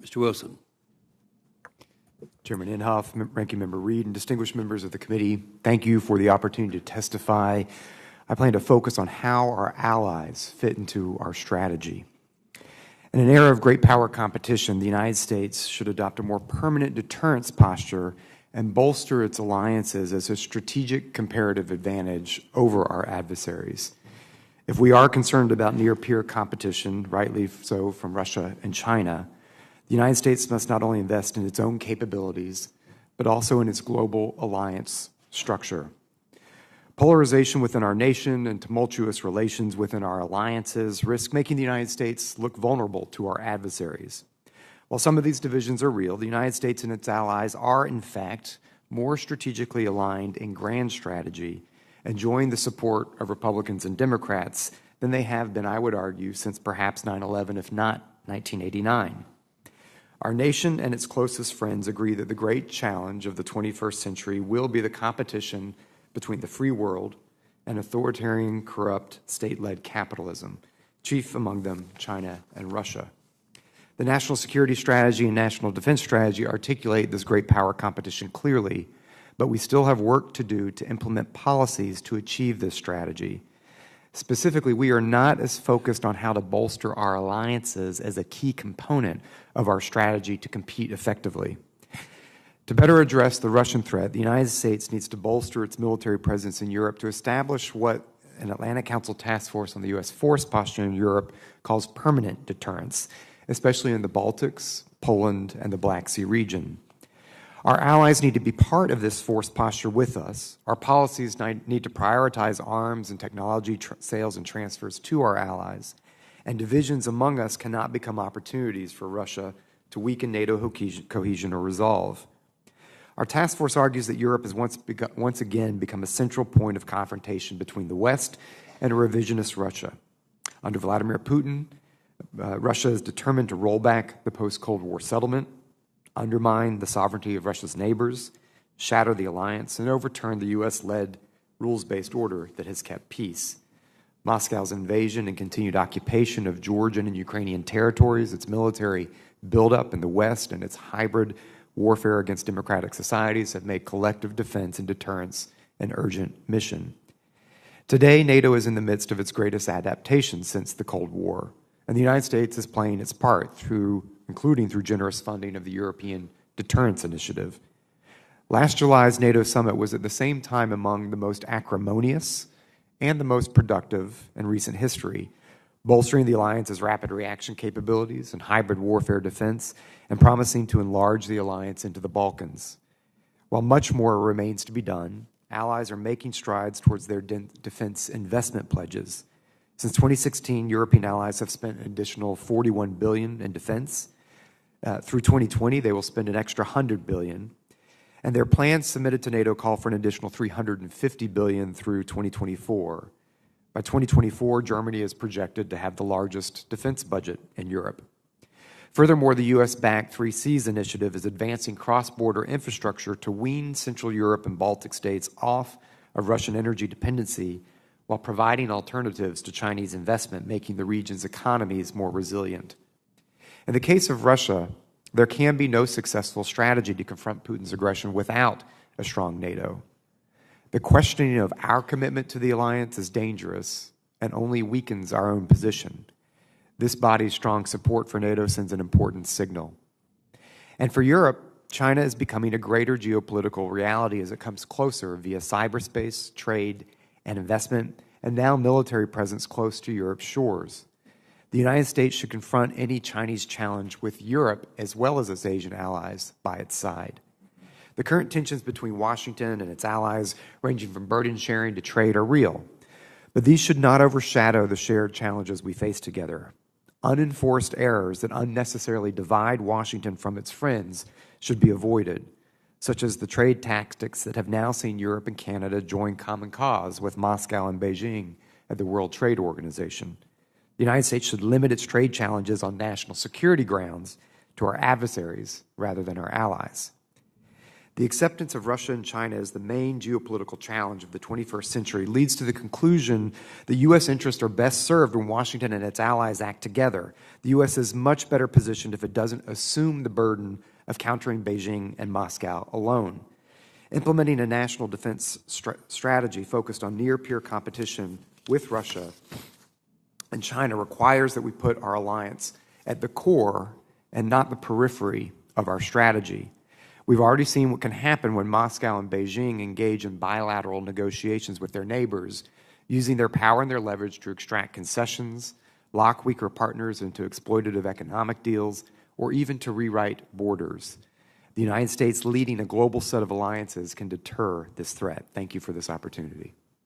Mr. Wilson. Chairman Inhofe, Ranking Member Reed, and distinguished members of the committee, thank you for the opportunity to testify. I plan to focus on how our allies fit into our strategy. In an era of great power competition, the United States should adopt a more permanent deterrence posture and bolster its alliances as a strategic comparative advantage over our adversaries. If we are concerned about near-peer competition, rightly so, from Russia and China, the United States must not only invest in its own capabilities, but also in its global alliance structure. Polarization within our nation and tumultuous relations within our alliances risk making the United States look vulnerable to our adversaries. While some of these divisions are real, the United States and its allies are, in fact, more strategically aligned in grand strategy, enjoying the support of Republicans and Democrats than they have been, I would argue, since perhaps 9/11, if not 1989. Our nation and its closest friends agree that the great challenge of the 21st century will be the competition between the free world and authoritarian, corrupt, state-led capitalism, chief among them China and Russia. The national security strategy and national defense strategy articulate this great power competition clearly, but we still have work to do to implement policies to achieve this strategy. Specifically, we are not as focused on how to bolster our alliances as a key component of our strategy to compete effectively. To better address the Russian threat, the United States needs to bolster its military presence in Europe to establish what an Atlantic Council task force on the U.S. force posture in Europe calls permanent deterrence, especially in the Baltics, Poland, and the Black Sea region. Our allies need to be part of this force posture with us. Our policies need to prioritize arms and technology sales and transfers to our allies, and divisions among us cannot become opportunities for Russia to weaken NATO cohesion or resolve. Our task force argues that Europe has once again become a central point of confrontation between the West and a revisionist Russia. Under Vladimir Putin, Russia is determined to roll back the post-Cold War settlement, undermine the sovereignty of Russia's neighbors, shatter the alliance, and overturn the U.S.-led rules-based order that has kept peace. Moscow's invasion and continued occupation of Georgian and Ukrainian territories, its military buildup in the West, and its hybrid warfare against democratic societies have made collective defense and deterrence an urgent mission. Today, NATO is in the midst of its greatest adaptation since the Cold War, and the United States is playing its part, including through generous funding of the European Deterrence Initiative. Last July's NATO summit was at the same time among the most acrimonious and the most productive in recent history, bolstering the alliance's rapid reaction capabilities and hybrid warfare defense, and promising to enlarge the alliance into the Balkans. While much more remains to be done, allies are making strides towards their defense investment pledges. Since 2016, European allies have spent an additional $41 billion in defense. Through 2020, they will spend an extra $100 billion, and their plans submitted to NATO call for an additional $350 billion through 2024. By 2024, Germany is projected to have the largest defense budget in Europe. Furthermore, the U.S.-backed 3Cs initiative is advancing cross-border infrastructure to wean Central Europe and Baltic states off of Russian energy dependency while providing alternatives to Chinese investment, making the region's economies more resilient. In the case of Russia, there can be no successful strategy to confront Putin's aggression without a strong NATO. The questioning of our commitment to the alliance is dangerous and only weakens our own position. This body's strong support for NATO sends an important signal. And for Europe, China is becoming a greater geopolitical reality as it comes closer via cyberspace, trade, and investment, and now military presence close to Europe's shores. The United States should confront any Chinese challenge with Europe as well as its Asian allies by its side. The current tensions between Washington and its allies, ranging from burden sharing to trade, are real. But these should not overshadow the shared challenges we face together. Unenforced errors that unnecessarily divide Washington from its friends should be avoided, such as the trade tactics that have now seen Europe and Canada join common cause with Moscow and Beijing at the World Trade Organization. The United States should limit its trade challenges on national security grounds to our adversaries rather than our allies. The acceptance of Russia and China as the main geopolitical challenge of the 21st century leads to the conclusion that U.S. interests are best served when Washington and its allies act together. The U.S. is much better positioned if it doesn't assume the burden of countering Beijing and Moscow alone. Implementing a national defense strategy focused on near-peer competition with Russia and China requires that we put our alliance at the core and not the periphery of our strategy. We've already seen what can happen when Moscow and Beijing engage in bilateral negotiations with their neighbors, using their power and their leverage to extract concessions, lock weaker partners into exploitative economic deals, or even to rewrite borders. The United States leading a global set of alliances can deter this threat. Thank you for this opportunity.